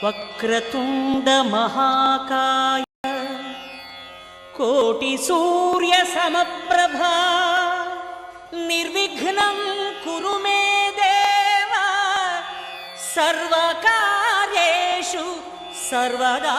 वक्रतुंड महाकाय कोटि सूर्य समप्रभा निर्विघ्नं कुरु मे देव सर्वकार्येषु सर्वदा।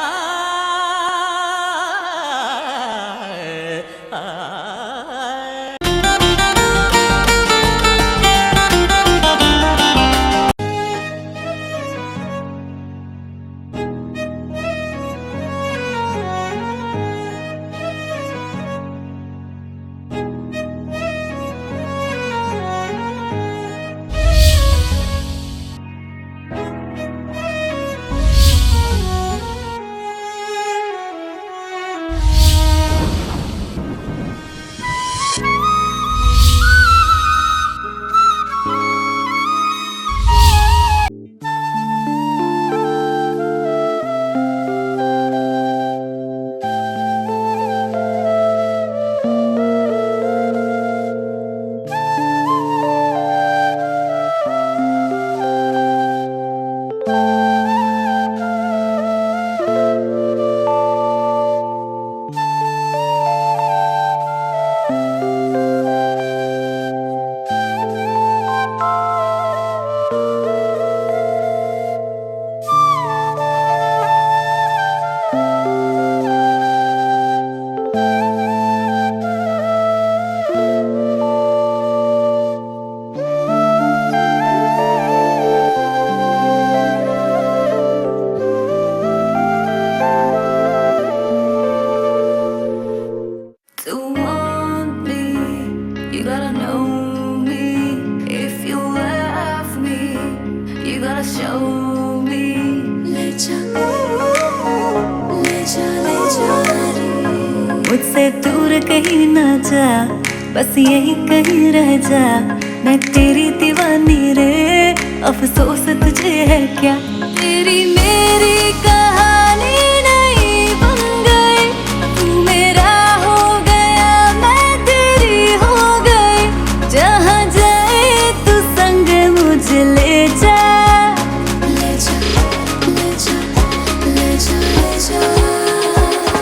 मुझसे दूर कहीं ना जा, बस यही कहीं रह जा। मैं तेरी दीवानी रे, अफसोस तुझे है क्या। तेरी मेरी कहानी नहीं बन गई, तू मेरा हो गया मैं तेरी हो गई। जहाँ जाए तू संग मुझे ले जा, ले जा, ले जा, ले जा, ले जा,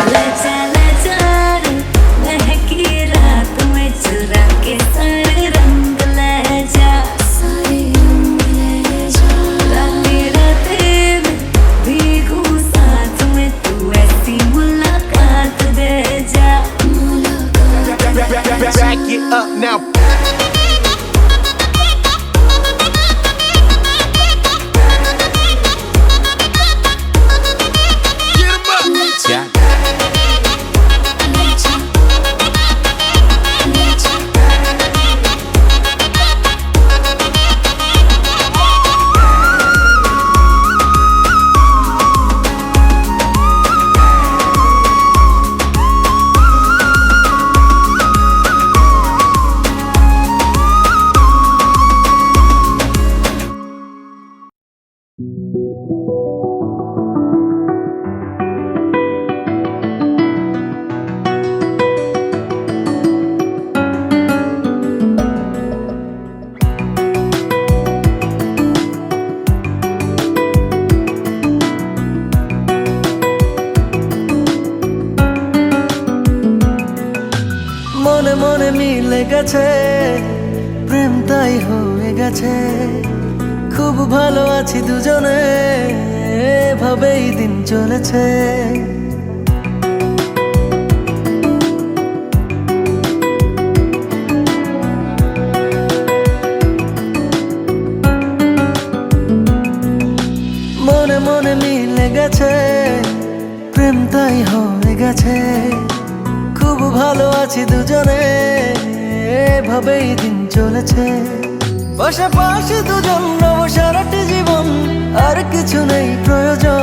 ले जा, ले जा रे। महकी रात में चुरा के सारे रंग ले जा, सारे रंग ले जा। राते राते में भीगू साथ में, तू ऐसी मुलाकात दे जा, मुलाकात। Back it up now. মনে মনে মিলে গেছে, প্রেম তাই হয়ে গেছে। খুব ভালো আছি দুজনে, এভাবেই দিন চলেছে। মনে মনে মিলে গেছে, প্রেম তাই হয়ে গেছে। খুব ভালো আছি দুজনে, এভাবেই দিন চলেছে। পাশাপাশি দুজন রব সারাটি জীবন, আর কিছু নেই প্রয়োজন।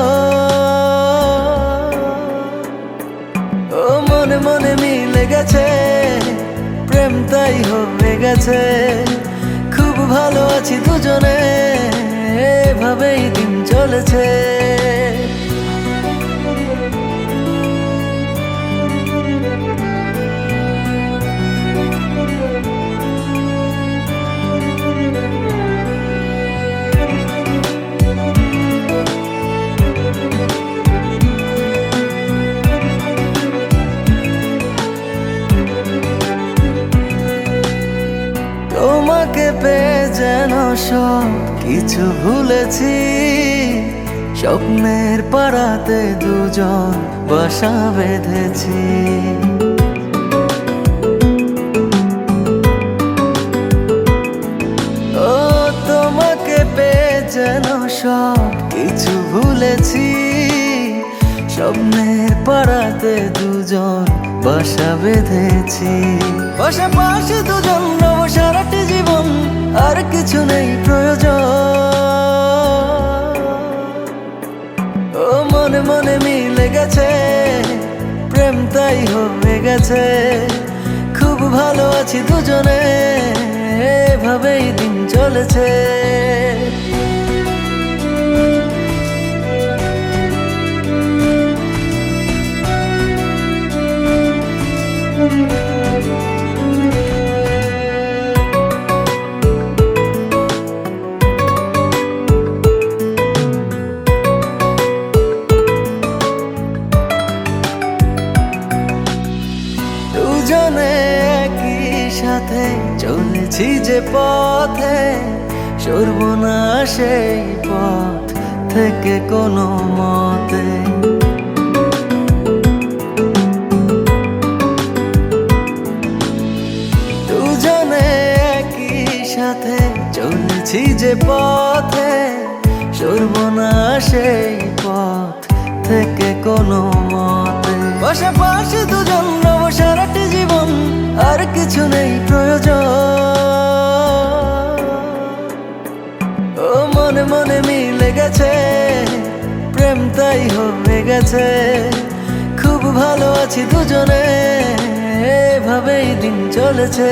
ও মনে মনে মিলে গেছে, প্রেম তাই হয়ে গেছে। খুব ভালো আছি দুজনে, এভাবেই দিন চলেছে। তোমাকে পেয়ে যেন সব কিছু ভুলেছি, স্বপ্নের পাড়াতে দুজন বাসা বেঁধেছি। ও তোমাকে পেয়ে যেন সব কিছু ভুলেছি, স্বপ্নের পাড়াতে দুজন বাসা বেঁধেছি। পাশাপাশি দুজন রব সারাটি জীবন, আর কিছু নেই প্রয়োজন। ও মনে মনে মিলে গেছে, প্রেম তাই হয়ে গেছে। খুব ভালো আছি দুজনে, এভাবেই দিন চলেছে। দুজনে একই সাথে চলেছি যে পথে, সরব না সেই পথ থেকে কোনো মতে। দুজনে একই সাথে চলেছি যে পথে, সরব না সেই পথ থেকে কোনো মতে। পাশাপাশি দুজন রব সারাটি জীবন, আর কিছু নেই প্রয়োজন। ও মনে মনে মিলে গেছে, প্রেম তাই হয়ে গেছে। খুব ভালো আছি দুজনে, এভাবেই দিন চলেছে।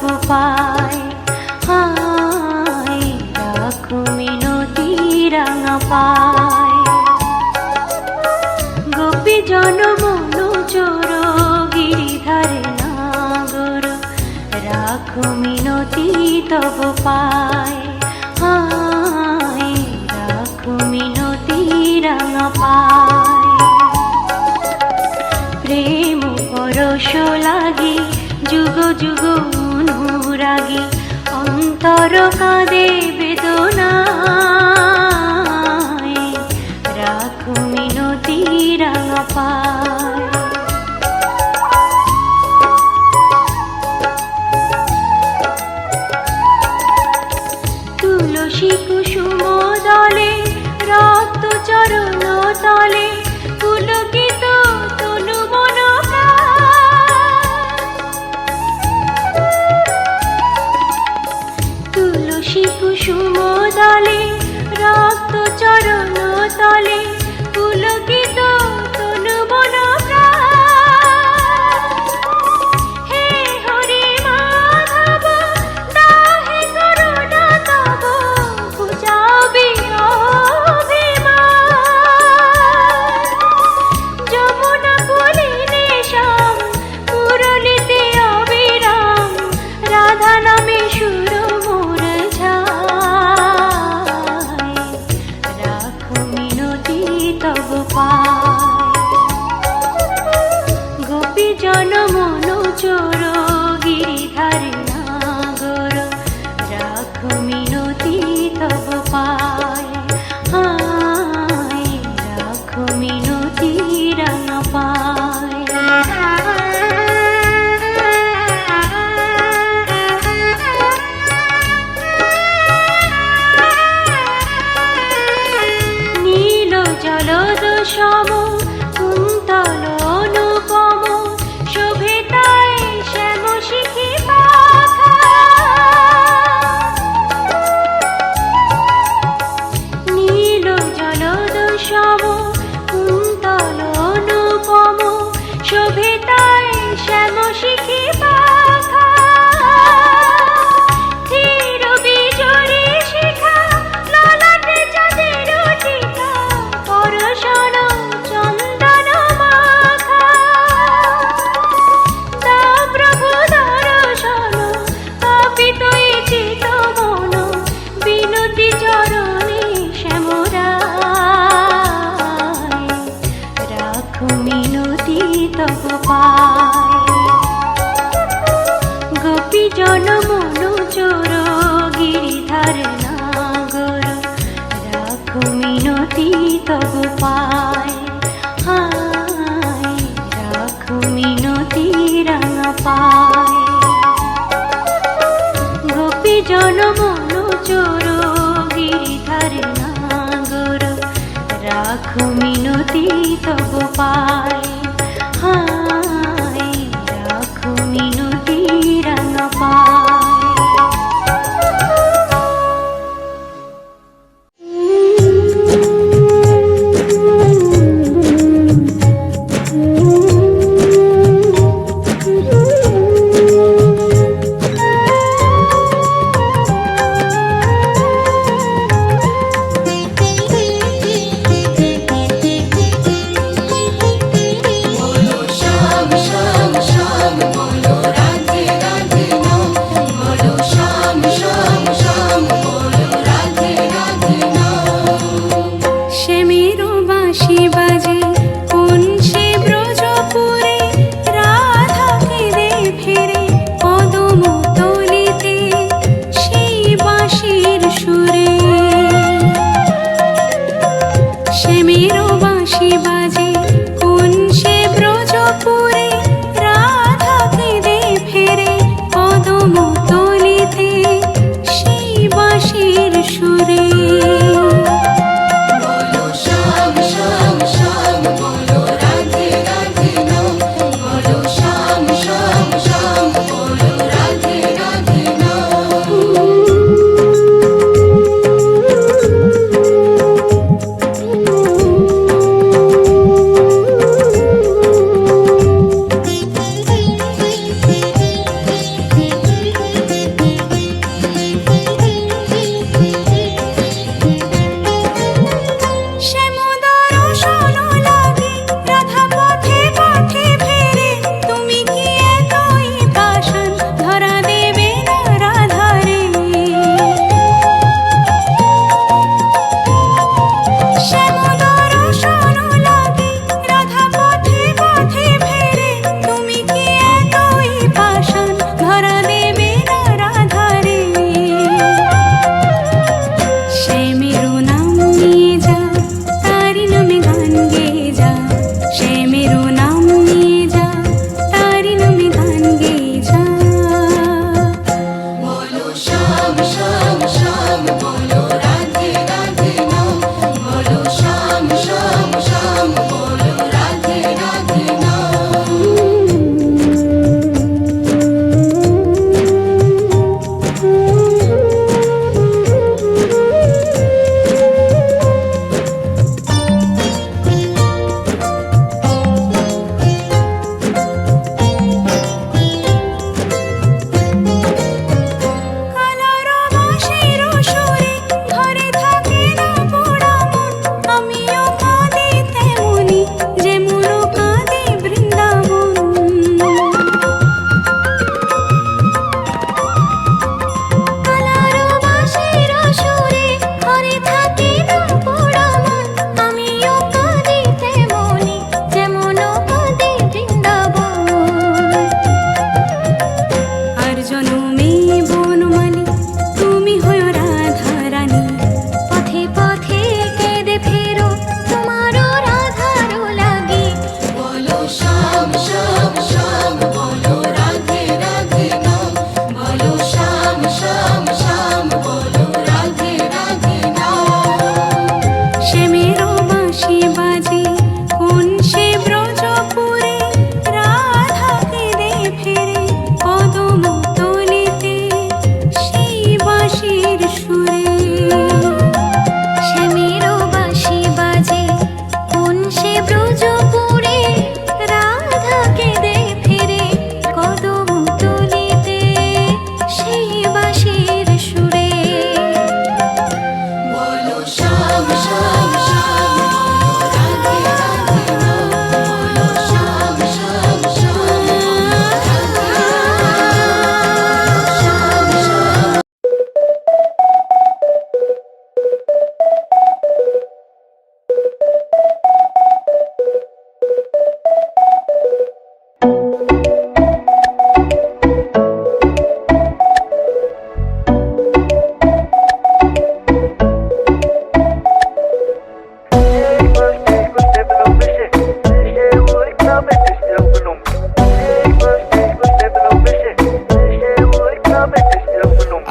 তবু পায়, হায় রাখো মিনতি রাঙা পায়। গোপী জনমনু চোর গিরিধারে নাগর, রাখো মিনতি তবু পায়, হায় রাখো মিনতি রাঙা পায়। প্রেম পরশ লাগি যুগ যুগ অনুরাগী, অন্তর কাঁদে বেদনায়, রাখো মিনতি রাঙা পায়। তুলসী কুসুম দলে রক্ত চরণ তলে, পুলকিত তনু মন তুলসী কুসুম দলে রক্ত চরণ তলে, পুলকিত তনু মন হে হরি মাধব দাহে করুণা তব, বুঝাবি অভিমান। যমুনা কুলিনে শ্যাম মুরলিতে অবিরাম, রাধা নামে সুর মোর ঝায়, রাখো মিনতি তব পায়। গোপী জনমনু চোর গিরিধারে নাগর, রাখো মিনতি তব পায়, হায় রাখো মিনতি রাঙা পায়। নীল জলদ সম কুন্তল অনুপম, শোভে তাই শ্যাম শিখি পাখা। নীল জলদ সম কুন্তল অনুপম, শোভে তাই শ্যাম শিখি পাখা। ধীর বিজড়ি শিখা ললাটে চাঁদের টিকা, পরশন চন্দন মাখা। তা প্রভু দর্শন পাপিত এই চিত মন, বিনতি চরণে শ্যামরায়, রাখো মিনতি তব পায়। গোপী জনমনু চোর গিরিধারে নাগর, রাখো মিনতি তব পায়, হায় রাখো মিনতি রাঙা পায়। গোপী জনমনু চোর গিরিধারে নাগর, রাখো মিনতি তব পায়, হায় রাখো মিনতি রাঙা পায়।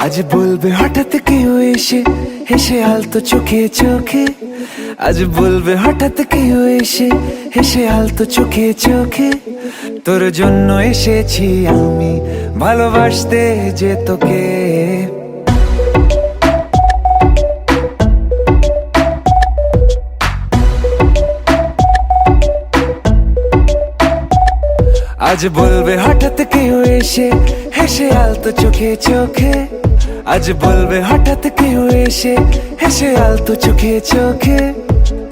আজ বলবে হঠাৎ কেউ এসে হেসে আলতো চোখে চোখে, আজ বলবে হঠাৎ কেউ এসে হেসে আলতো চোখে চোখে, তোর জন্য এসেছি আমি ভালোবাসতে যে তোকে। আজ বলবে হঠাৎ কেউ এসে হেসে আলতো চোখে চোখে, আজ বলবে হঠাৎ কেউ এসে হেসে আলতো চোখে চোখে,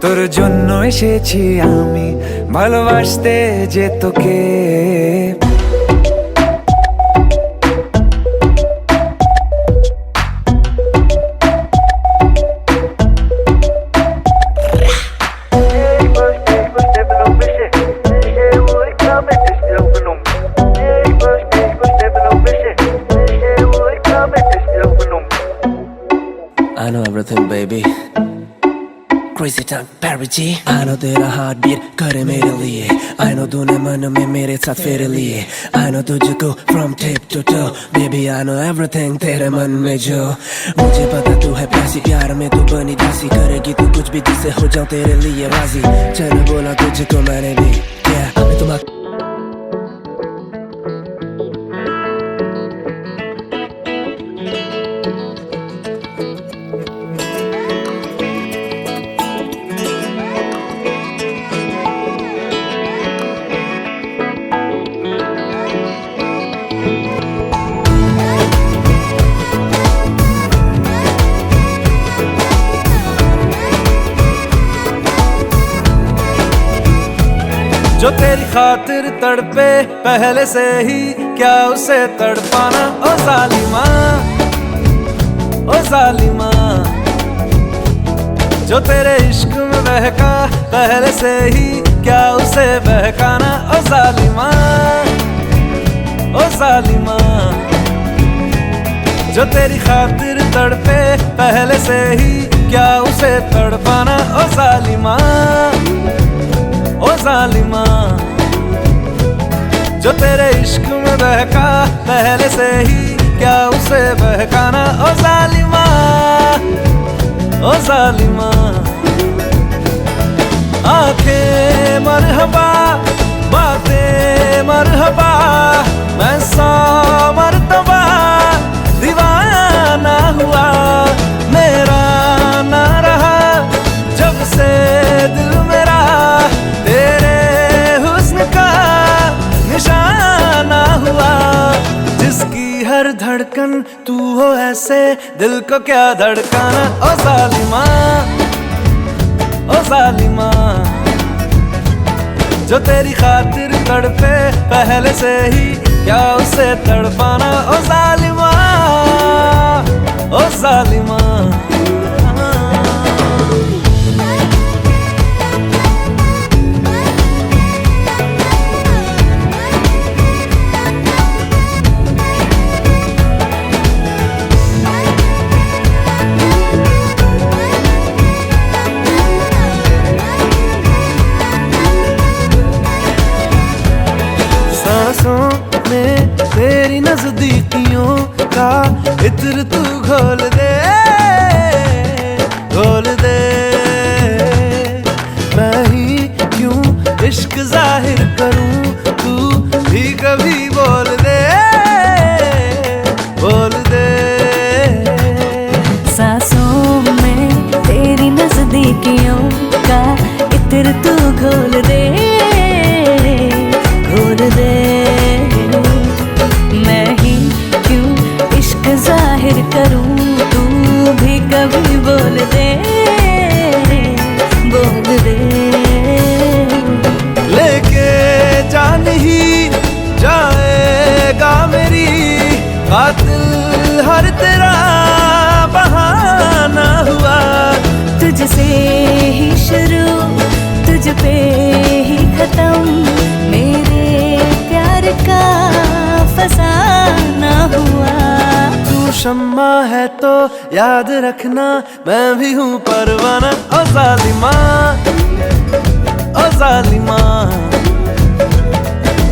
তোর জন্য এসেছি আমি ভালোবাসতে যে তোকে। I know everything, baby. Crazy time, Perry G. I know तेरा heart beat करे मेरे लिए. I know तूने मन में मेरे साथ फेरे लिए. I know तुझको from tip to toe. Baby, I know everything तेरे मन में जो. मुझे पता तू है प्यासी, प्यार में तू बनी दासी, करेगी तू कुछ भी जिससे हो जाऊं तेरे लिए राजी. चलो बोला तुझको मैंने भी, yeah, मैं तुम्हारा जो तेरी खातिर तड़पे पहले से ही क्या उसे तड़पाना। ओ जालिमा, ओ जालिमा, जो तेरे इश्क में बहका पहले से ही क्या उसे बहकाना। ओ जालिमा, ओ जालिमा, जो तेरी खातिर तड़पे पहले से ही क्या उसे तड़पाना। ओ जालिमा, ओ जालिमा, जो तेरे इश्क में बहका पहले से ही क्या उसे बहकाना। ओ जालिमा, ओ जालिमा, आंखें मरहबा बातें मरहबा, मैं 100 मर्तबा दीवाना हुआ, मेरा ना रहा जब से दिल मेरा तेरे हुस्न का निशाना हुआ। जिसकी हर धड़कन तू हो ऐसे दिल को क्या धड़काना। ओ जालिमा, ओ जालिमा, जो तेरी खातिर तड़पे पहले से ही क्या उसे तड़पाना। ओ जालिमा, ओ जालिमा, सांसों में तेरी नजदीकियों का इत्र तू घोल दे, घोल दे। मैं ही क्यों इश्क जाहिर करूं, तू भी कभी बोल दे, बोल दे। सांसों में तेरी नजदीकियों का इत्र तू घोल दे, घोल दे। मैं ही क्यों इश्क जाहिर करूं, तू भी कभी बोल दे, बोल दे। लेके जान ही जाएगा मेरी, कातिल हर तेरा बहाना हुआ। तुझसे ही शुरू तुझ पे ही खत्म, मेरे प्यार का फसाना हुआ। तू शम्मा है तो याद रखना मैं भी हूँ परवाना। ओ जालिमा, ओ जालिमा,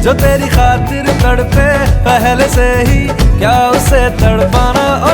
जो तेरी खातिर तड़पे पहले से ही क्या उसे तड़पाना। ओ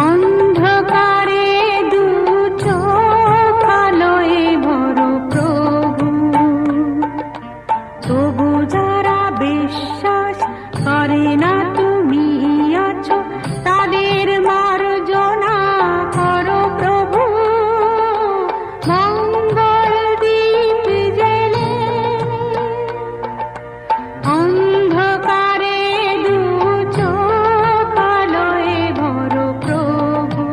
অন্ধকারে দু চোখ আলোয় ভরো প্রভু, তবু যারা বিশ্বাস করে না তুমি আছো, তাদের মার্জনা করো প্রভু। মঙ্গল দীপ জেলে অন্ধকারে দু চোখ আলোয় ভরো প্রভু,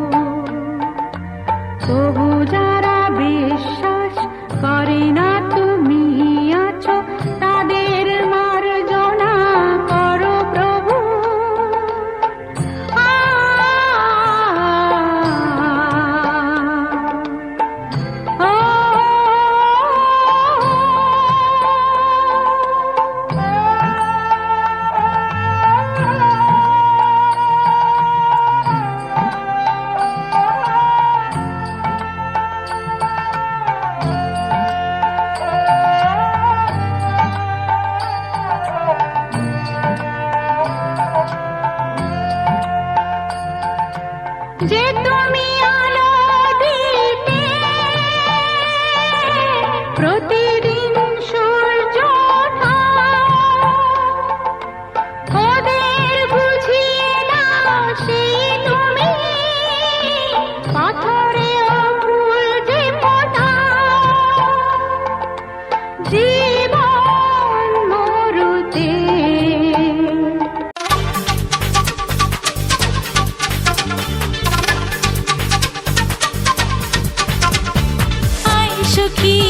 তবু যারা বিশ্বাস করে না তুমি আছো, তাদের মার্জনা করো প্রভু। যে তুমি আলো দিতে প্রতিদিন সূর্য ওঠা, ওদের বুঝিয়ে দাও সেই তুমি পাথরে ফুল যে ফোটা, জীবন মরুতে সখী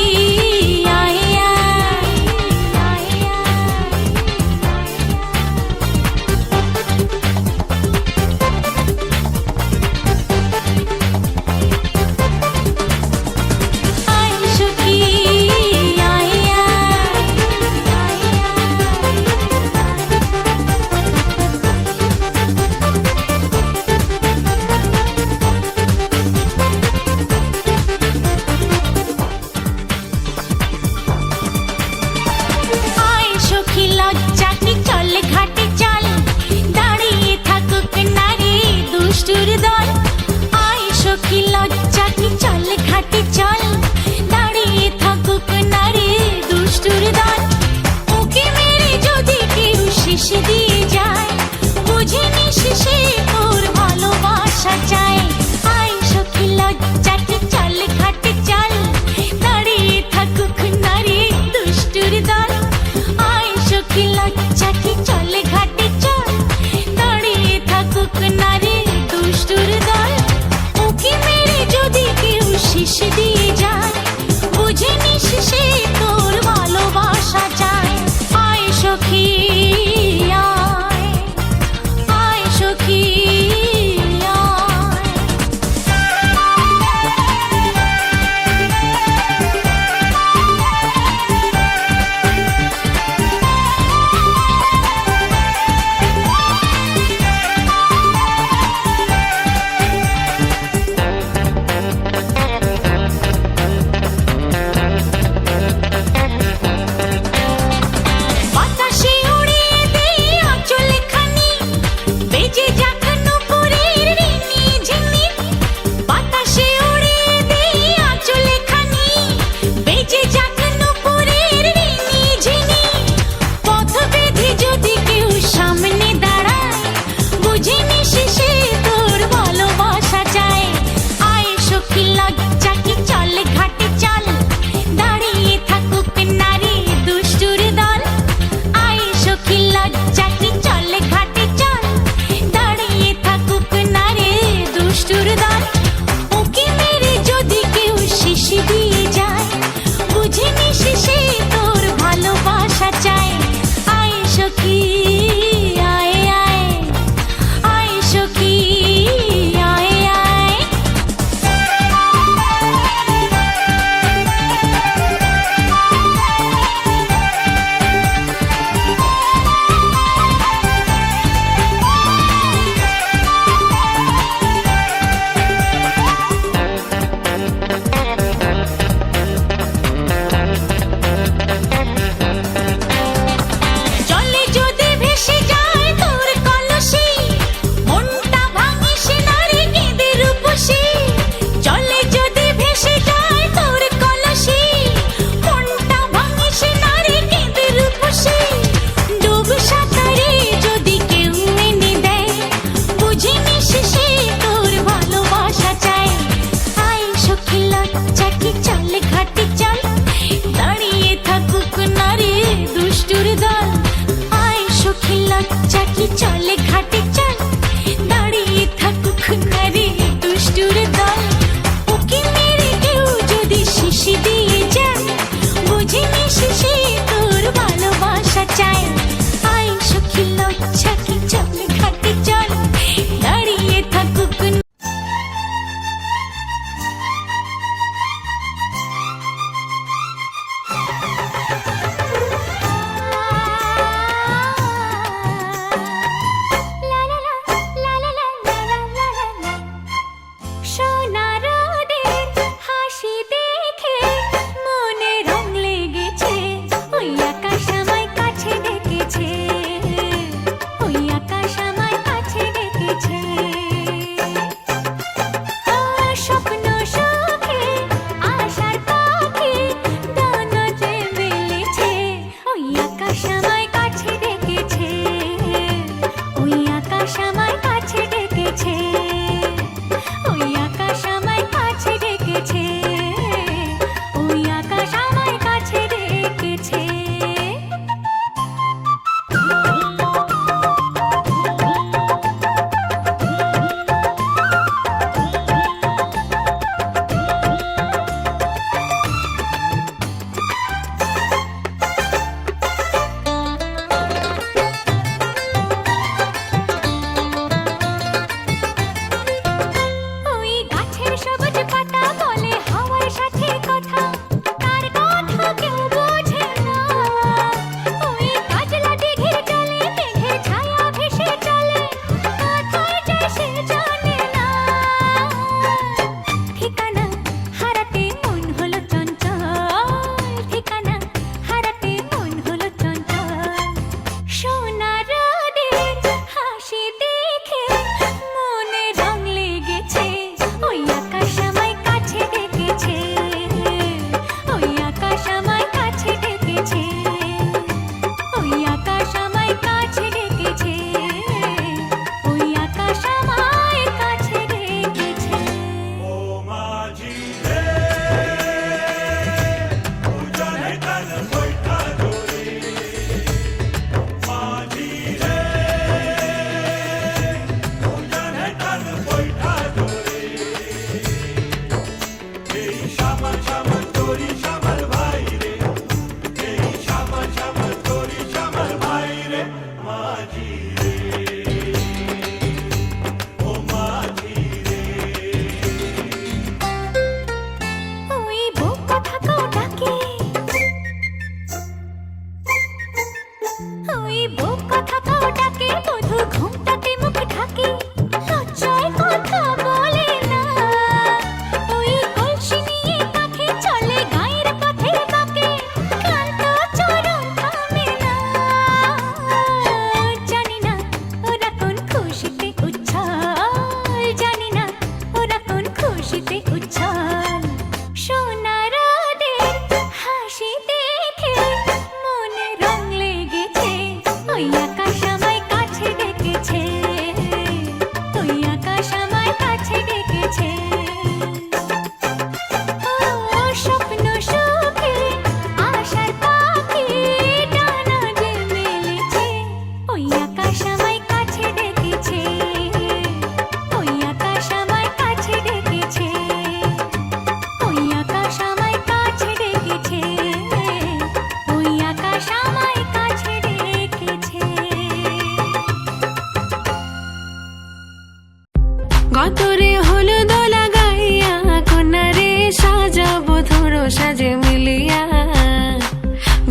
গতরে হলুদ লাগাইয়া কন্যারে সাজাবো ধরো সাজে মিলিয়া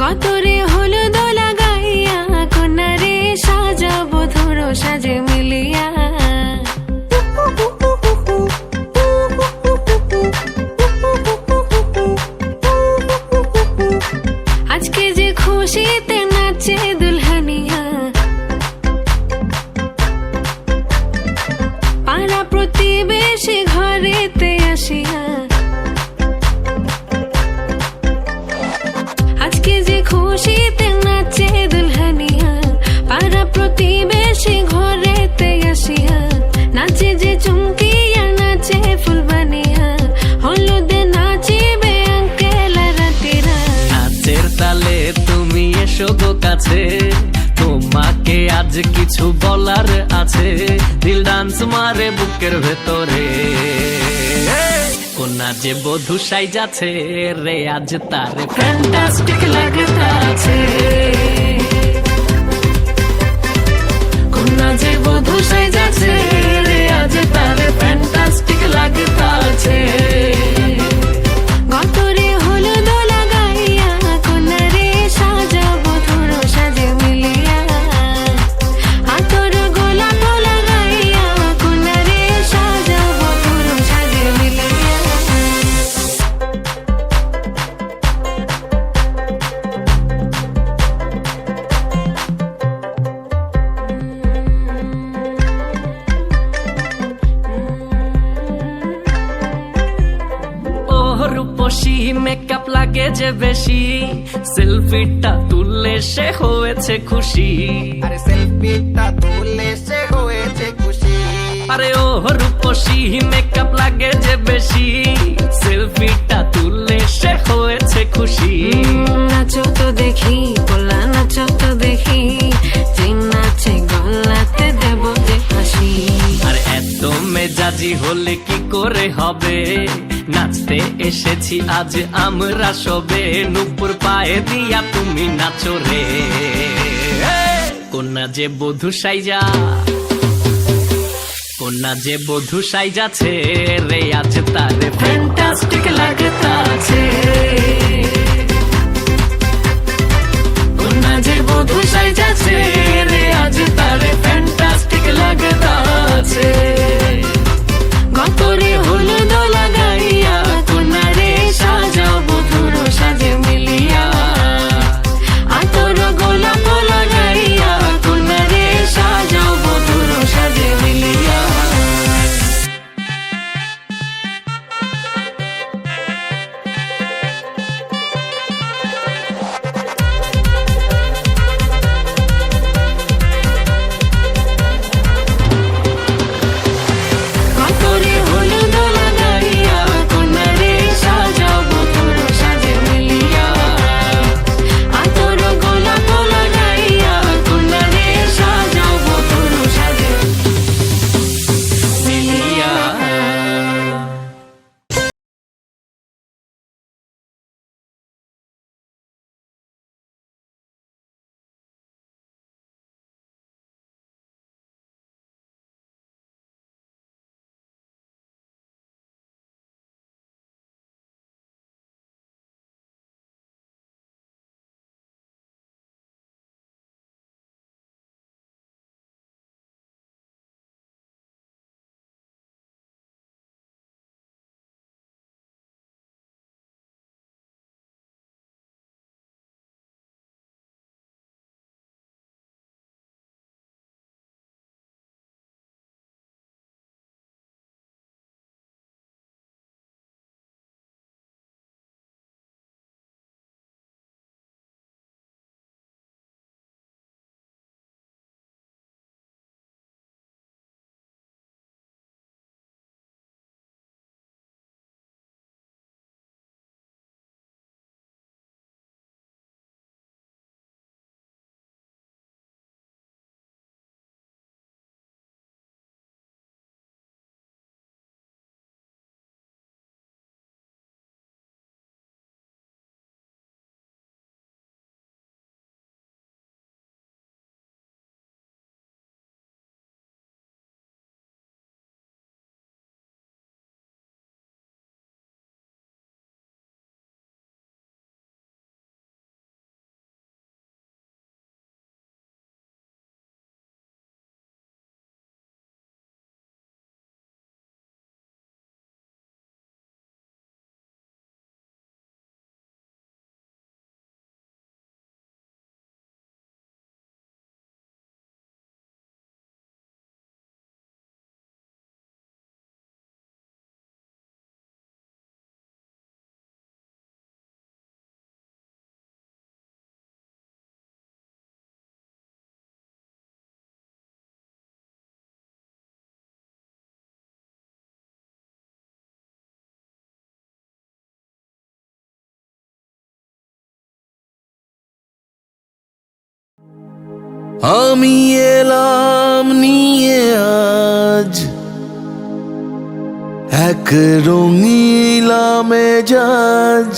গতরে হলুদ লাগাইয়া কন্যারে সাজাবো ধরো সাজে মিলিয়া আজকে যে খুশিতে নাচে দুলহানিয়া পাড়া প্রতিবেশী ঘরেতে আসিয়া আজকে যে খুশিতে নাচে দুলহানিয়া পাড়া প্রতিবেশী ঘরেতে আসিয়া নাচে যে চুমকিয়া নাচে ফুলবানিয়া হলুদে নাচিবে আঙ্কেল রাতিরা নাচের তালে তুমি এসো গো কাছে তোমাকে আজ কিছু বলার আছে দিল ডান্স মারে বুকের ভেতরে কোনা যে বধূ সাইজাছে রে আজ তার ফ্যান্টাস্টিক লাগতাছে কোনা যে বধূ সাইজাছে রে আজ তার ফ্যান্টাস্টিক লাগতাছে গতরে হলুদ লাগাইয়া কন্যারে সাজাবো ধরো সাজে মিলিয়া আতর গোলাপ লাগাইয়া কন্যারে সাজাবো ধরো সাজে মিলিয়া রূপসী মেকআপ লাগে যে বেশি সেলফিটা তুললে সে হয়েছে খুশি আরে সেলফিটা তুলে সে হয়েছে খুশি আরে ও রূপসী মেকআপ লাগে যে বেশি সেলফিটা তুললে সে হয়েছে খুশি নাচো তো দেখি পোলা নাচো তো দেখি যে নাচে গলাতে দেব যে হাসি আর এত মেজাজি হলে কি করে হবে নাচতে এসেছি আজ আমরা সবে নুপুর পায়ে দিয়া তুমি নাচো রে কোনা যে বধূ সাইজা কোনা যে বধূ সাইজাছে রে আজ তারে ফ্যান্টাস্টিক লাগতাছে কোনা যে বধূ সাইজাছে রে আজ তারে ফ্যান্টাস্টিক লাগতাছে গতরে হলুদ লাগাইয়া কন্যারে সাজাবো ধরো সাজে মিলিয়া আতর গোলাপ লাগাইয়া কন্যারে সাজাবো ধরো সাজে মিলিয়া আমি এলাম নিয়ে আজ এক রঙিলা মেজাজ।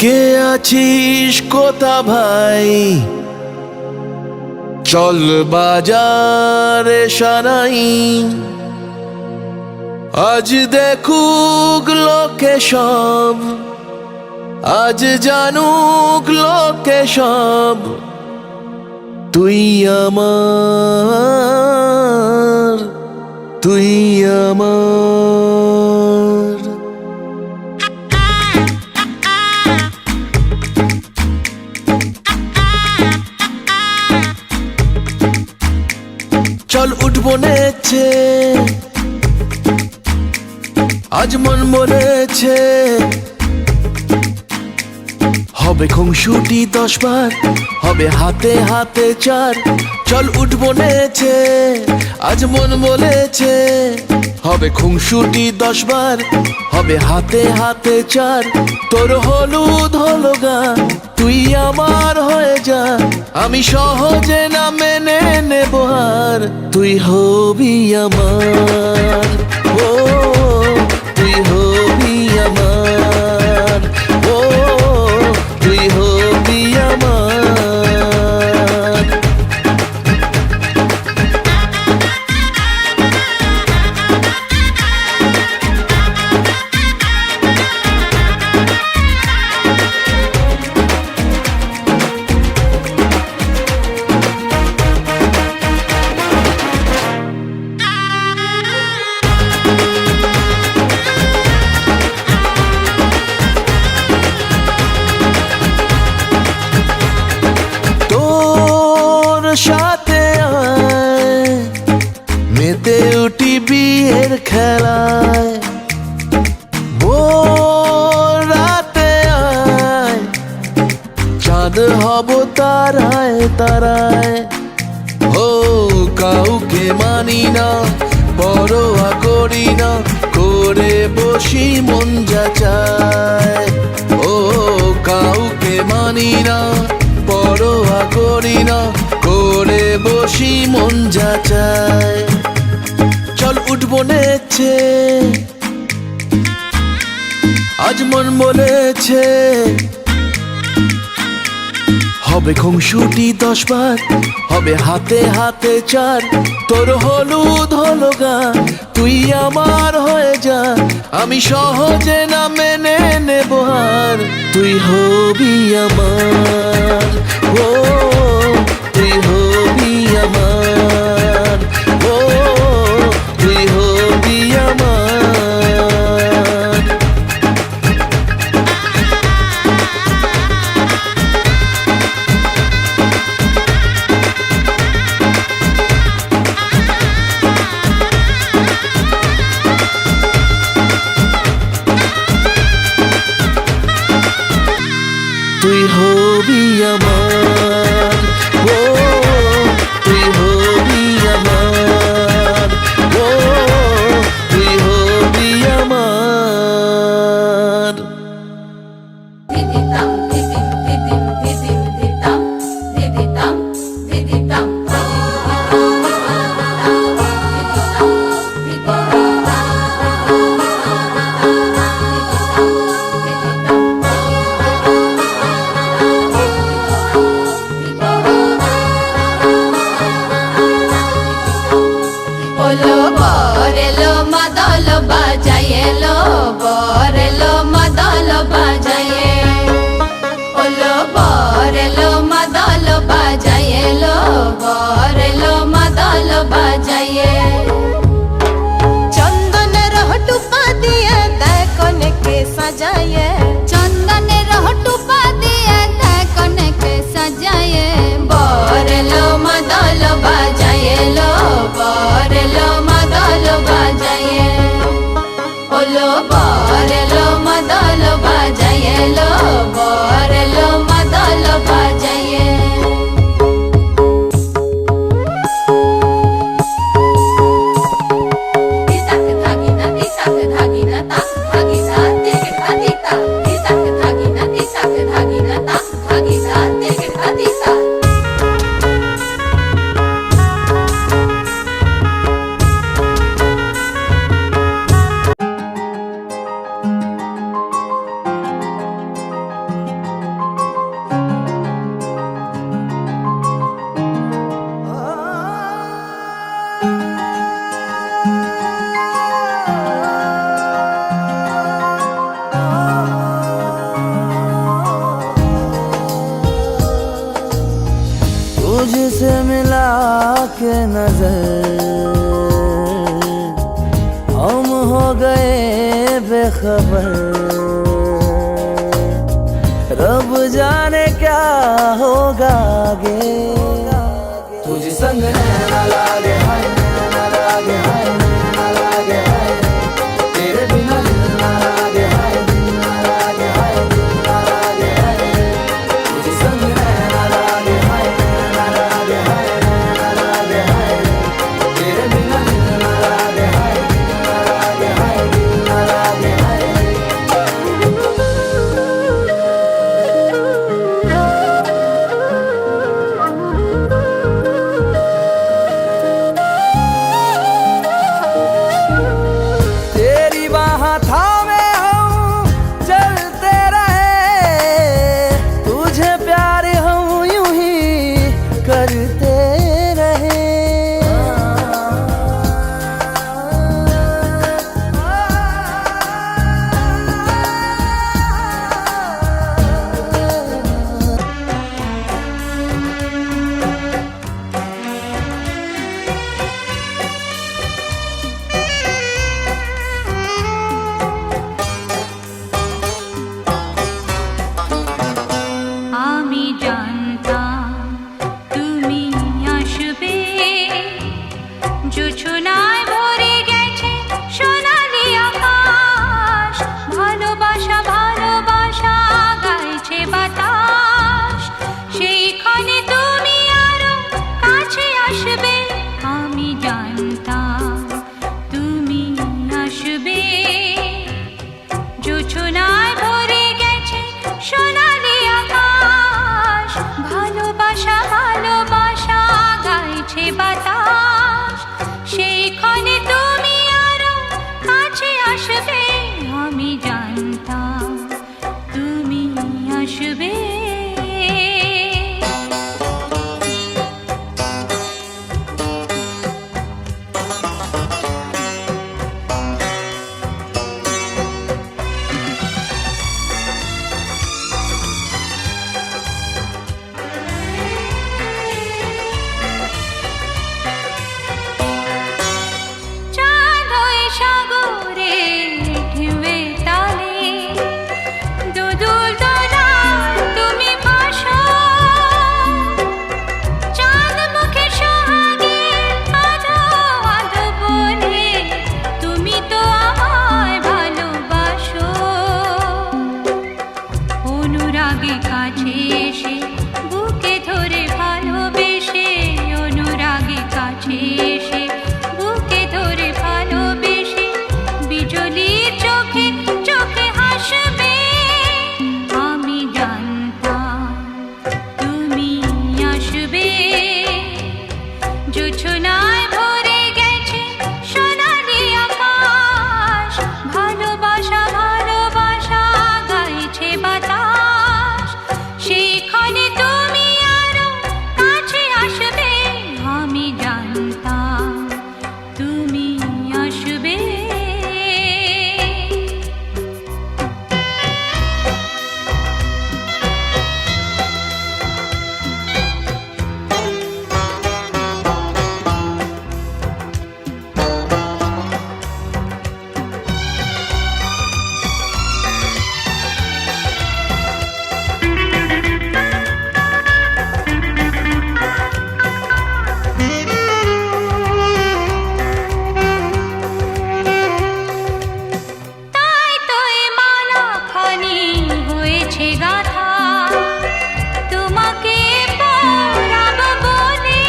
কে আছিস কোথা ভাই, চল বাজারে সারাই। আজ দেখুক লোকে সব, আজ জানুক লোকে সব, তুই আমার, তুই আমার। চল উঠবো নেছে, আজ মন বলেছে হবে খুংসুটি 10 বার, হবে হাতে হাতে 4। চল উঠবো নেছে, আজ মন বলেছে হবে খুংসুটি 10 বার, হবে হাতে হাতে 4। তোর হলুদ হলো গা, তুই আমার হয়ে যা, আমি সহজে না মেনে নেব আর। তুই হবি আমার, ও তুই হবি আমার, ও তুই হবি আমার। সাথে আয় মেতে উঠি বিয়ের খেলায়, ভোর রাতে আয় চাঁদ হব তারায় তারায়। ও কাউকে মানি না, পরোয়া করি না, করে বসি মন যা চায়। ও কাউকে মানি না, পরোয়া করি না, করে বসি মন যা চায়। চল উঠবো নেছে, আজ মন বলেছে হবে খুংসুটি 10 বার, হবে হাতে হাতে 4। তোর হলুদ হলো গা, তুই আমার হয়ে যা, আমি সহজে না মেনে নেব আর। তুই হবি আমার, ও তুই হবি আমার, ও তুই হবি আমার। তুই হবি আমার, ও তুই হবি আমার, ও তুই হবি আমার। ওলো বরেলো মাদল বাজায়েলো, বরেলো মাদল বাজায়ে। ওলো বরেলো মাদল বাজায়েলো, বরেলো মাদল বাজায়ে। চন্দনের হটুপা দিয়ে দেয় কনেকে সাজায়ে, চন্দনের হটুপা দিয়ে দেয় কনেকে সাজায়ে। বরেলো মাদল বাজায়েলো, বরেলো মাদল বাজায়ে। ওলো বরেলো মাদল বাজায়ে, तुझसे मिला के नजर हम हो गए बेखबर रब जाने क्या होगा आगे तुझे संग नैना लागे हाय नैना लागे हाय नैना लागे हाय तेरे बिना दिल ना लागे हाय दिल ना लागे हाय दिल ना लागे हाय तुझे संग नैना लागे हाय नैना लागे हाय नैना लागे हाय तेरे बिना दिल ना लागे हाय दिल ना लागे हाय दिल ना लागे हाय तेरी बाह थामे हम चलते रहे तुझे प्यार हम यूं ही करते रहे আমি জানতাম তুমি আসবে জোছনায় ভরে গেছে সোনালি আকাশ ভালোবাসা ভালোবাসা গাইছে বাতাস সেইখানে তুমি আরো কাছে আসবে আমি জানতাম তুমি আসবে জোছনায় ভরে গেছে সোনালি আকাশ ভালোবাসা ভালোবাসা গাইছে বাতাস সেইখানে তুমি আরো কাছে আসবে আমি জানতাম তুমি আসবে চাঁদ হয়ে সাগরে ঢেউয়ে তালে দুদুল দোলায় তুমি ভাসো চাঁদ মুখে সোহাগে আধো আধো বলে তুমি তো আমায় ভালোবাসো অনুরাগে কাছে এসে বুকে ধরে ভালোবেসে অনুরাগে কাছে এসে বুকে ধরে ভালোবেসে বিজলির চোখে চোখে হাসবে আমি জানতাম তুমি আসবে জোছনায় ভরে গেছে সোনালি আকাশ ভালোবাসা ভালোবাসা গাইছে বাতাস সেইখানে তুমি আরো কাছে আসবে আমি জানতাম তুমি আসবে তাই তো এ মালা খানি হয়েছে গাথা তোমাকে পরাব বলে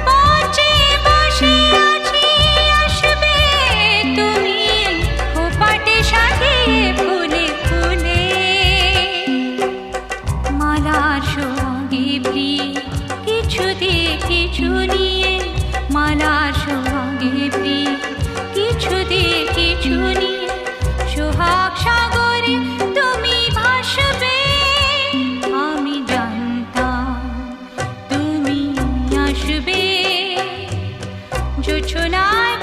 পৌঁছে বসে আছি আসবে তুমি খোপাটে সাজিয়ে ফুলে ফুলে মালার সঙ্গে প্রিয় কিছু দিয়ে কিছু নিয়ে মালার সঙ্গে প্রিয় কিছু দিয়ে কিছু নিয়ে সোহাগ সাগরে তুমি ভাসবে আমি জানতাম তুমি আসবে জোছনায়